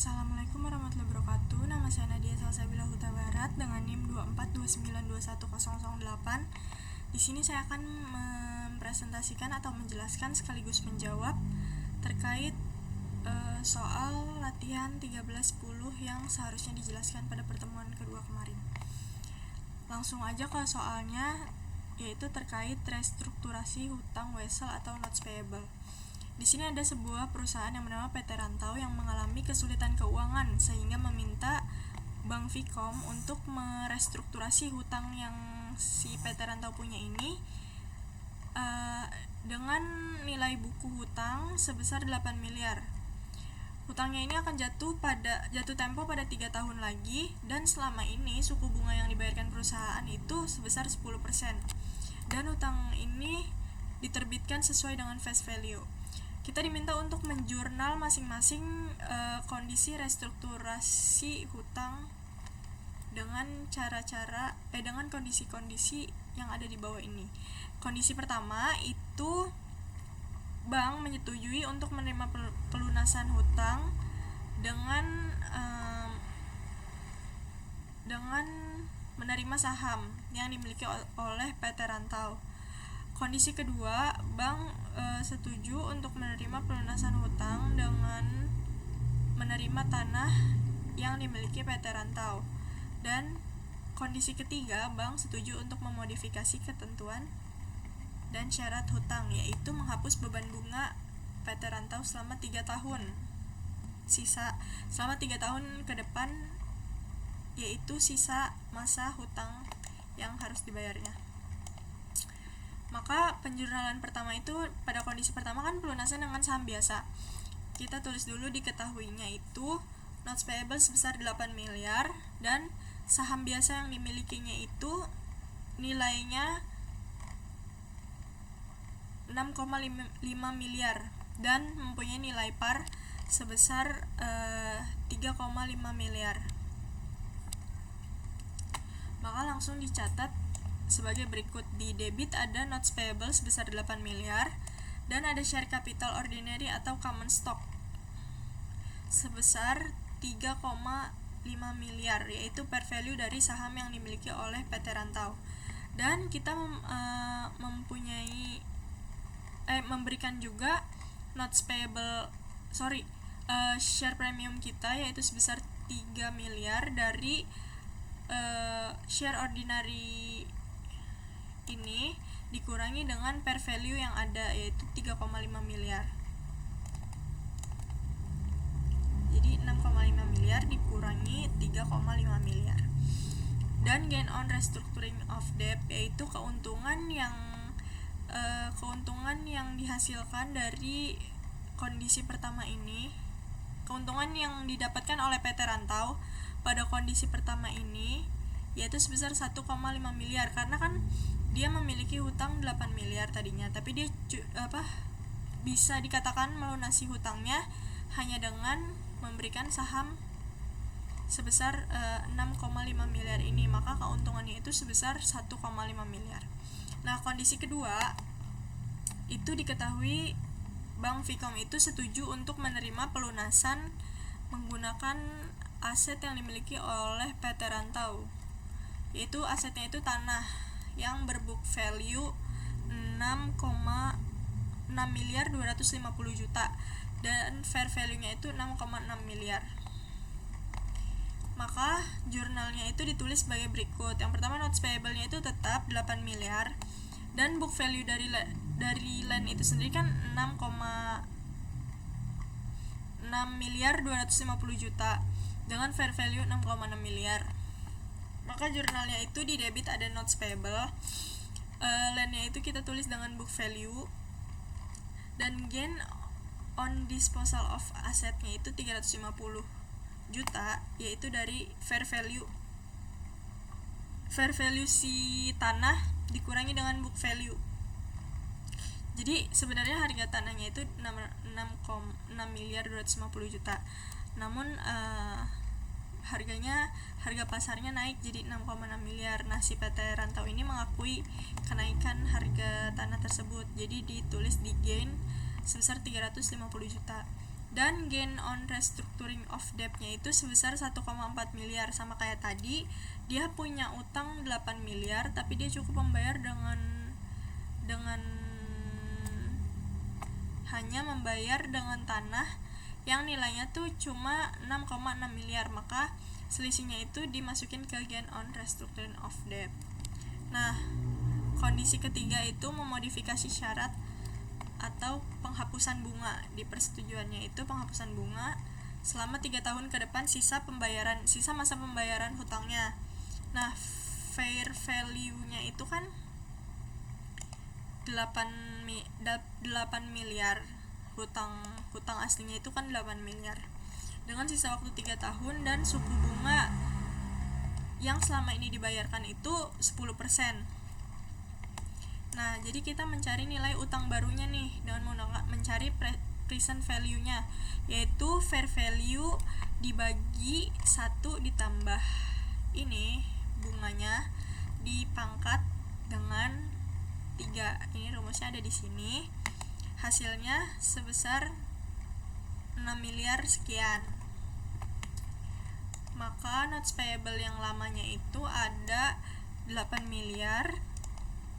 Assalamualaikum warahmatullahi wabarakatuh. Nama saya Nadia Salsabila Huta Barat dengan NIM 2429210008. Di sini saya akan mempresentasikan atau menjelaskan sekaligus menjawab terkait soal latihan 1310 yang seharusnya dijelaskan pada pertemuan kedua kemarin. Langsung aja ke soalnya, yaitu terkait restrukturasi hutang wesel atau notes payable. Di sini ada sebuah perusahaan yang bernama PT Rantau yang mengalami kesulitan keuangan sehingga meminta Bank Vkom untuk merestrukturasi hutang yang si PT Rantau punya ini dengan nilai buku hutang sebesar 8 miliar. Hutangnya ini akan jatuh tempo pada 3 tahun lagi, dan selama ini suku bunga yang dibayarkan perusahaan itu sebesar 10%. Dan hutang ini diterbitkan sesuai dengan face value. Kita diminta untuk menjurnal masing-masing kondisi restrukturasi hutang dengan dengan kondisi-kondisi yang ada di bawah ini. Kondisi pertama itu bank menyetujui untuk menerima pelunasan hutang dengan menerima saham yang dimiliki oleh PT Rantau. Kondisi kedua, bank setuju untuk menerima pelunasan hutang dengan menerima tanah yang dimiliki PT Rantau. Dan kondisi ketiga, bank setuju untuk memodifikasi ketentuan dan syarat hutang, yaitu menghapus beban bunga PT Rantau selama 3 tahun. Selama 3 tahun ke depan, yaitu sisa masa hutang yang harus dibayarnya. Maka penjurnalan pertama itu, pada kondisi pertama kan pelunasan dengan saham biasa. Kita tulis dulu diketahuinya itu notes payable sebesar 8 miliar dan saham biasa yang dimilikinya itu nilainya 6,5 miliar dan mempunyai nilai par sebesar 3,5 miliar. Maka langsung dicatat sebagai berikut. Di debit ada notes payable sebesar 8 miliar dan ada share capital ordinary atau common stock sebesar 3,5 miliar, yaitu per value dari saham yang dimiliki oleh PT Rantau. Dan kita memberikan juga share premium kita, yaitu sebesar 3 miliar dari share ordinary ini dikurangi dengan per value yang ada, yaitu 3,5 miliar. Jadi 6,5 miliar dikurangi 3,5 miliar. Dan gain on restructuring of debt, yaitu keuntungan yang dihasilkan dari kondisi pertama ini, keuntungan yang didapatkan oleh PT Rantau pada kondisi pertama ini, yaitu sebesar 1,5 miliar, karena kan dia memiliki hutang 8 miliar tadinya, tapi dia bisa dikatakan melunasi hutangnya hanya dengan memberikan saham sebesar 6,5 miliar ini, maka keuntungannya itu sebesar 1,5 miliar. Nah, kondisi kedua itu diketahui Bank Vkom itu setuju untuk menerima pelunasan menggunakan aset yang dimiliki oleh PT Rantau, yaitu asetnya itu tanah yang berbook value 6,6 miliar 250 juta dan fair value-nya itu 6,6 miliar. Maka jurnalnya itu ditulis sebagai berikut. Yang pertama, notes payable-nya itu tetap 8 miliar dan book value dari land itu sendiri kan 6,6 miliar 250 juta dengan fair value 6,6 miliar. Maka jurnalnya itu di debit ada notes payable, landnya itu kita tulis dengan book value, dan gain on disposal of asetnya itu 350 juta, yaitu dari fair value si tanah dikurangi dengan book value. Jadi sebenarnya harga tanahnya itu 6 miliar 250 juta. Namun harga pasarnya naik jadi 6,6 miliar. Nah, si PT Rantau ini mengakui kenaikan harga tanah tersebut. Jadi ditulis di gain sebesar 350 juta. Dan gain on restructuring of debt-nya itu sebesar 1,4 miliar. Sama kayak tadi, dia punya utang 8 miliar tapi dia cukup membayar dengan hanya membayar dengan tanah yang nilainya tuh cuma 6,6 miliar, maka selisihnya itu dimasukin ke gain on restructuring of debt. Nah, kondisi ketiga itu memodifikasi syarat atau penghapusan bunga. Di persetujuannya itu penghapusan bunga selama 3 tahun ke depan sisa masa pembayaran hutangnya. Nah, fair value-nya itu kan 8 miliar, hutang aslinya itu kan 8 miliar dengan sisa waktu 3 tahun dan suku bunga yang selama ini dibayarkan itu 10%. Nah, jadi kita mencari nilai utang barunya nih dengan mencari present value-nya, yaitu fair value dibagi 1 ditambah ini bunganya dipangkat dengan 3. Ini rumusnya ada di sini. Hasilnya sebesar 6 miliar sekian. Maka notes payable yang lamanya itu ada 8 miliar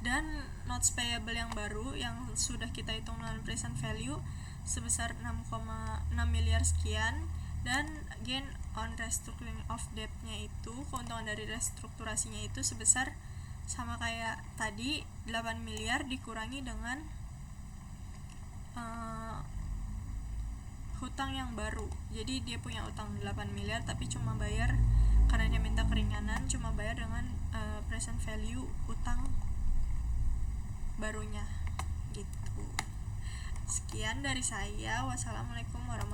dan notes payable yang baru yang sudah kita hitung dengan present value sebesar 6,6 miliar sekian, dan gain on restructuring of debt-nya itu, keuntungan dari restrukturasinya itu sebesar sama kayak tadi 8 miliar dikurangi dengan hutang yang baru. Jadi dia punya utang 8 miliar tapi cuma bayar, karena dia minta keringanan, cuma bayar dengan present value utang barunya gitu. Sekian dari saya. Wassalamualaikum warahmatullahi wabarakatuh.